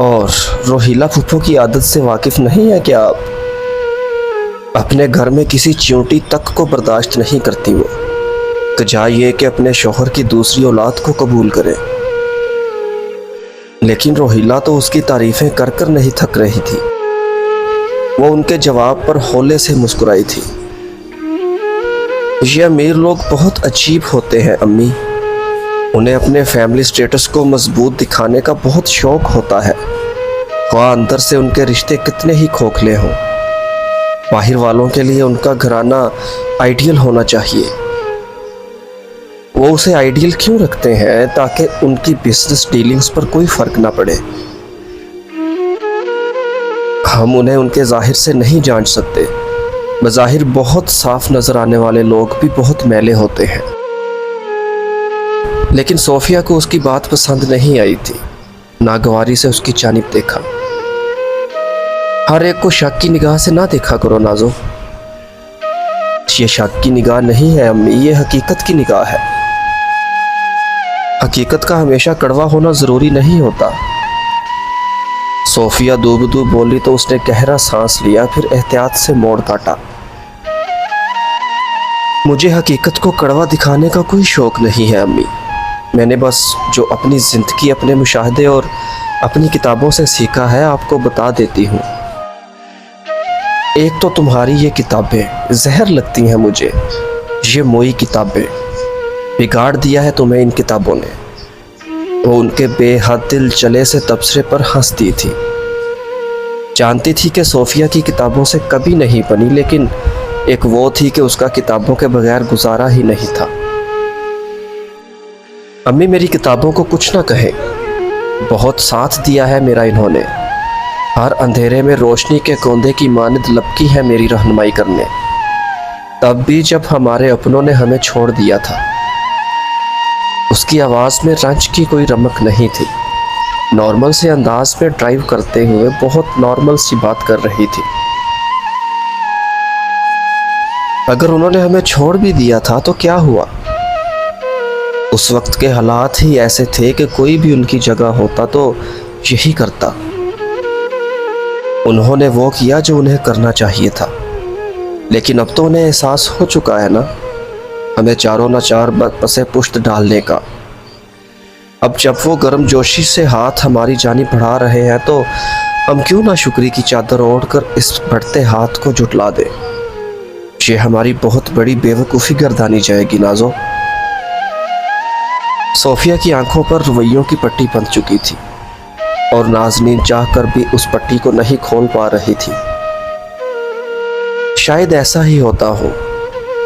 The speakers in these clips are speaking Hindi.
और रोहिला फूफो की आदत से वाकिफ नहीं है क्या आप? अपने घर में किसी चींटी तक को बर्दाश्त नहीं करती वो, तो चाहिए कि अपने शौहर की दूसरी औलाद को कबूल करे। लेकिन रोहिला तो उसकी तारीफें कर कर नहीं थक रही थी। वो उनके जवाब पर हौले से मुस्कुराई थी। ये अमीर लोग बहुत अजीब होते हैं अम्मी। उन्हें अपने फैमिली स्टेटस को मजबूत दिखाने का बहुत शौक होता है, ख्वाह अंदर से उनके रिश्ते कितने ही खोखले हों। बाहर वालों के लिए उनका घराना आइडियल होना चाहिए। वो उसे आइडियल क्यों रखते हैं? ताकि उनकी बिजनेस डीलिंग्स पर कोई फर्क ना पड़े। हम उन्हें उनके जाहिर से नहीं जान सकते। बज़ाहिर बहुत साफ नजर आने वाले लोग भी बहुत मैले होते हैं। लेकिन सोफिया को उसकी बात पसंद नहीं आई थी। नागवारी से उसकी जानिब देखा। हर एक को शक की निगाह से ना देखा करो नाजो। ये शक की निगाह नहीं है अम्मी, ये हकीकत की निगाह है। हकीकत का हमेशा कड़वा होना जरूरी नहीं होता। सोफिया दूब बोली तो उसने गहरा सांस लिया, फिर एहतियात से मोड़ काटा। मुझे हकीकत को कड़वा दिखाने का कोई शौक नहीं है अम्मी। मैंने बस जो अपनी ज़िंदगी, अपने मुशाहदे और अपनी किताबों से सीखा है आपको बता देती हूँ। एक तो तुम्हारी ये किताबें जहर लगती हैं मुझे। ये मोई किताबें, बिगाड़ दिया है तुम्हें इन किताबों ने। वो उनके बेहद दिल चले से तबसरे पर हंसती थी। जानती थी कि सोफिया की किताबों से कभी नहीं बनी, लेकिन एक वो थी कि उसका किताबों के बगैर गुजारा ही नहीं था। अम्मी मेरी किताबों को कुछ ना कहे, बहुत साथ दिया है मेरा इन्होंने। हर अंधेरे में रोशनी के कोंदे की मानद लपकी है मेरी रहनुमाई करने, तब भी जब हमारे अपनों ने हमें छोड़ दिया था। उसकी आवाज़ में रंज की कोई रमक नहीं थी। नॉर्मल से अंदाज में ड्राइव करते हुए बहुत नॉर्मल सी बात कर रही थी। अगर उन्होंने हमें छोड़ भी दिया था तो क्या हुआ? उस वक्त के हालात ही ऐसे थे कि कोई भी उनकी जगह होता तो यही करता। उन्होंने वो किया जो उन्हें करना चाहिए था, लेकिन अब तो उन्हें एहसास हो चुका है ना, हमें चारों नाचार बसे पुश्त डालने का। अब जब वो गर्मजोशी से हाथ हमारी जानी बढ़ा रहे हैं तो हम क्यों ना शुक्री की चादर ओढ़कर इस बढ़ते हाथ को जुटला दें। ये हमारी बहुत बड़ी बेवकूफ़ी गर्दानी जाएगी नाजो। सोफिया की आंखों पर रवैयों की पट्टी बंध चुकी थी और नाज़नीन चाह कर भी उस पट्टी को नहीं खोल पा रही थी। शायद ऐसा ही होता हो,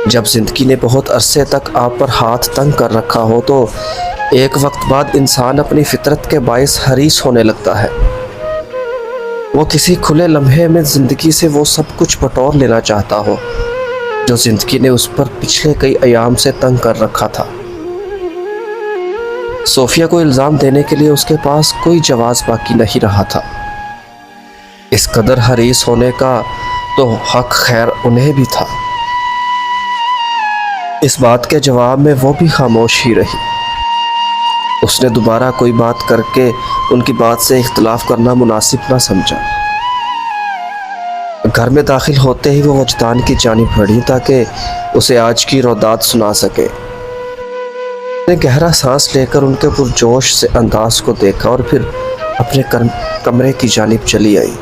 जब जिंदगी ने बहुत अरसे तक आप पर हाथ तंग कर रखा हो तो एक वक्त बाद इंसान अपनी फितरत के बायस हरीस होने लगता है। वो किसी खुले लम्हे में जिंदगी से वो सब कुछ बटोर लेना चाहता हो जो जिंदगी ने उस पर पिछले कई अयाम से तंग कर रखा था। सोफिया को इल्ज़ाम देने के लिए उसके पास कोई जवाब बाकी नहीं रहा था। इस कदर हरीस होने का तो हक खैर उन्हें भी था। इस बात के जवाब में वो भी खामोश ही रही। उसने दोबारा कोई बात करके उनकी बात से इख्तिलाफ करना मुनासिब ना समझा। घर में दाखिल होते ही वो वजदान की जानिब बढ़ी ताकि उसे आज की रौदात सुना सके। ने गहरा सांस लेकर उनके पुरजोश से अंदाज को देखा और फिर अपने कमरे की जानिब चली आई।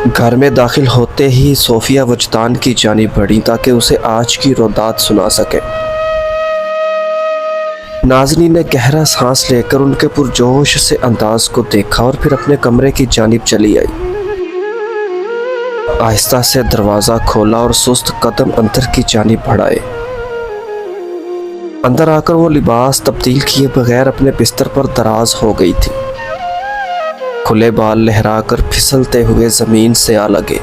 घर में दाखिल होते ही सोफिया वजदान की जानिब बढ़ी ताकि उसे आज की रौदात सुना सके। नाज़नी ने गहरा सांस लेकर उनके पुरजोश से अंदाज को देखा और फिर अपने कमरे की जानिब चली आई। आहिस्ता से दरवाज़ा खोला और सुस्त कदम अंदर की जानिब बढ़ाए। अंदर आकर वो लिबास तब्दील किए बगैर अपने बिस्तर पर दराज हो गई थी। खुले बाल लहराकर फिसलते हुए ज़मीन से आ लगे।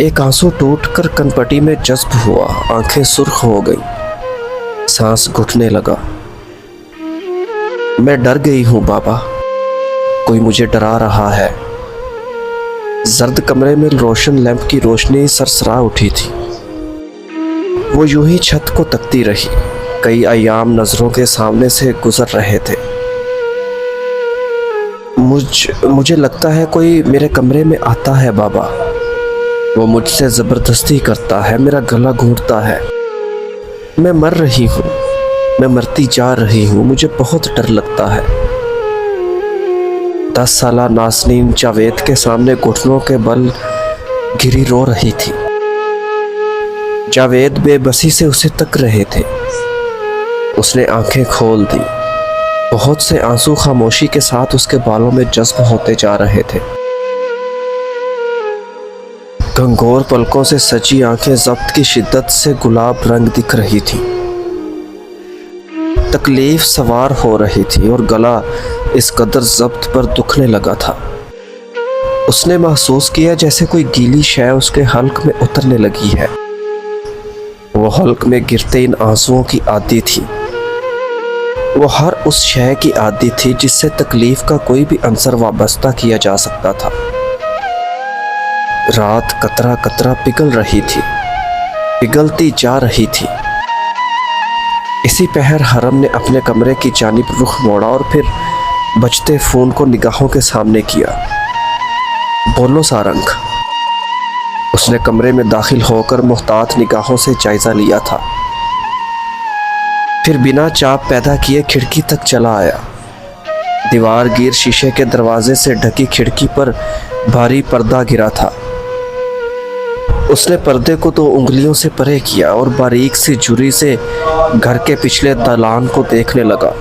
एक आंसू टूटकर कनपटी में जज्ब हुआ, आंखें सुर्ख हो गईं, सांस घुटने लगा। मैं डर गई हूँ बाबा, कोई मुझे डरा रहा है। जर्द कमरे में रोशन लैंप की रोशनी सरसरा उठी थी। वो यूं ही छत को तकती रही। कई अयाम नज़रों के सामने से गुजर रहे थे। मुझे लगता है कोई मेरे कमरे में आता है बाबा। वो मुझसे ज़बरदस्ती करता है, मेरा गला घूंटता है। मैं मर रही हूँ, मैं मरती जा रही हूँ, मुझे बहुत डर लगता है। 10 साला नाज़नीन जावेद के सामने घुटनों के बल गिरी रो रही थी। जावेद बेबसी से उसे तक रहे थे। उसने आंखें खोल दी। बहुत से आंसू खामोशी के साथ उसके बालों में जज्ब होते जा रहे थे। घंघोर पलकों से सजी आंखें ज़ब्त की शिद्दत से गुलाब रंग दिख रही थी। तकलीफ सवार हो रही थी और गला इस कदर ज़ब्त पर दुखने लगा था। उसने महसूस किया जैसे कोई गीली शय उसके हल्क में उतरने लगी है। वो हल्क में गिरते इन आंसुओं की आदी थी। वो हर उस शय की आदी थी जिससे तकलीफ का कोई भी अंसर वाबस्ता किया जा सकता था। रात कतरा कतरा पिघल रही थी, पिघलती जा रही थी। इसी पहर हरम ने अपने कमरे की जानिब रुख मोड़ा और फिर बजते फ़ोन को निगाहों के सामने किया। बोलो सारंग। उसने कमरे में दाखिल होकर मुहतात निगाहों से जायज़ा लिया था। फिर बिना चाप पैदा किए खिड़की तक चला आया। दीवार गिर शीशे के दरवाजे से ढकी खिड़की पर भारी पर्दा गिरा था। उसने पर्दे को 2 उंगलियों से परे किया और बारीक सी झुर्री से घर के पिछले दालान को देखने लगा।